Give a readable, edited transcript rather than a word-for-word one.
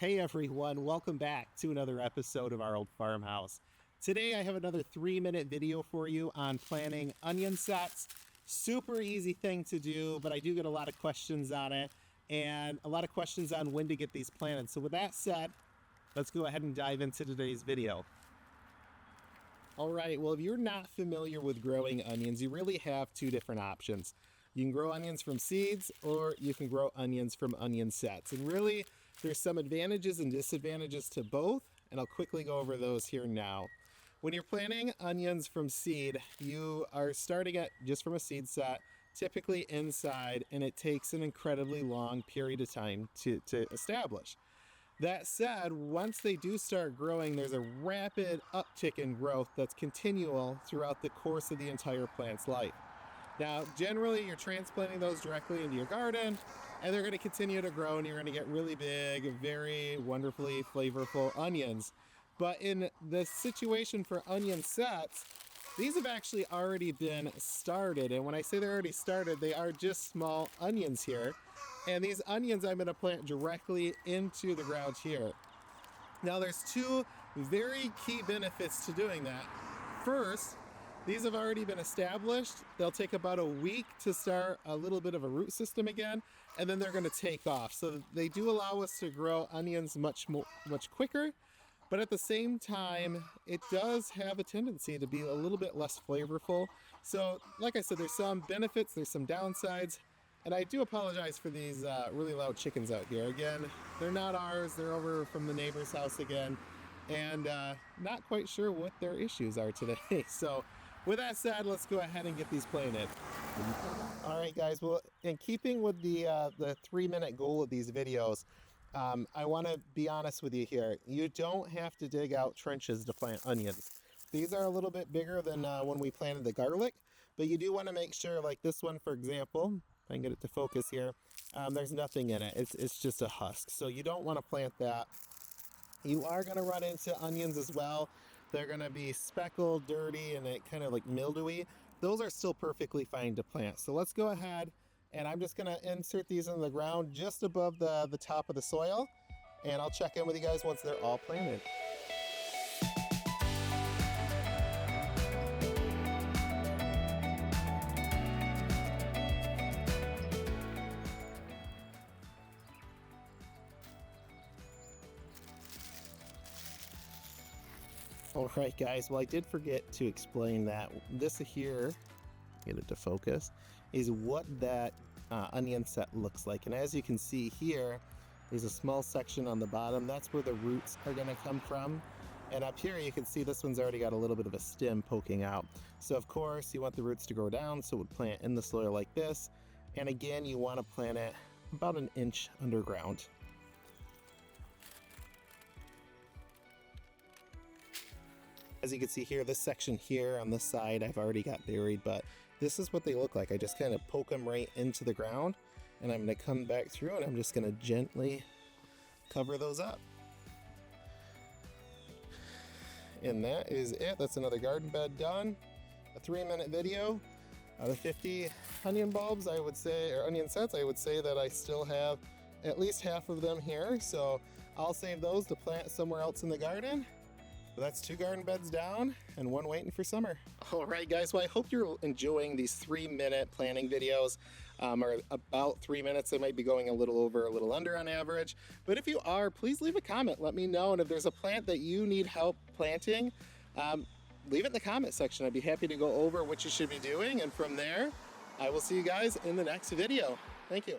Hey everyone, welcome back to another episode of Our Old Farmhouse. Today I have another 3-minute video for you on planting onion sets. Super easy thing to do, but I do get a lot of questions on it and a lot of questions on when to get these planted. So with that said, let's go ahead and dive into today's video. All right, well, if you're not familiar with growing onions, you really have two different options. You can grow onions from seeds or you can grow onions from onion sets. And really, there's some advantages and disadvantages to both, and I'll quickly go over those here now. When you're planting onions from seed, you are starting it just from a seed set, typically inside, and it takes an incredibly long period of time to establish. That said, once they do start growing, there's a rapid uptick in growth that's continual throughout the course of the entire plant's life. Now, generally, you're transplanting those directly into your garden, and they're going to continue to grow, and you're going to get really big, very wonderfully flavorful onions. But in the situation for onion sets, these have actually already been started. And when I say they're already started, they are just small onions here. And these onions I'm going to plant directly into the ground here. Now, there's two very key benefits to doing that. First, these have already been established. They'll take about a week to start a little bit of a root system again, and then they're going to take off. So they do allow us to grow onions much quicker, but at the same time, it does have a tendency to be a little bit less flavorful. So like I said, there's some benefits, there's some downsides, and I do apologize for these really loud chickens out here. Again, they're not ours, they're over from the neighbor's house again, and not quite sure what their issues are today. So with that said, let's go ahead and get these planted. All right, guys. Well, in keeping with the 3-minute goal of these videos, I want to be honest with you here. You don't have to dig out trenches to plant onions. These are a little bit bigger than when we planted the garlic, but you do want to make sure, like this one, for example, if I can get it to focus here, there's nothing in it. It's just a husk. So you don't want to plant that. You are going to run into onions as well. They're going to be speckled, dirty, and it kind of like mildewy. Those are still perfectly fine to plant. So let's go ahead, and I'm just going to insert these in the ground just above the top of the soil, and I'll check in with you guys once they're all planted. All right, guys, well, I did forget to explain that this here, get it to focus, is what that onion set looks like. And as you can see here, there's a small section on the bottom. That's where the roots are going to come from. And up here, you can see this one's already got a little bit of a stem poking out. So, of course, you want the roots to grow down, so it would plant in the soil like this. And again, you want to plant it about an inch underground. As you can see here, this section here on this side I've already got buried, but this is what they look like. I just kind of poke them right into the ground, and I'm going to come back through and I'm just going to gently cover those up. And that is it. That's another garden bed done. A 3-minute video. Out of 50 onion bulbs, I would say, or onion sets, I would say that I still have at least half of them here. So I'll save those to plant somewhere else in the garden. But that's 2 garden beds down and 1 waiting for summer. All right, guys. Well, I hope you're enjoying these 3-minute planting videos. Or about 3 minutes. They might be going a little over, a little under on average. But if you are, please leave a comment. Let me know. And if there's a plant that you need help planting, leave it in the comment section. I'd be happy to go over what you should be doing. And from there, I will see you guys in the next video. Thank you.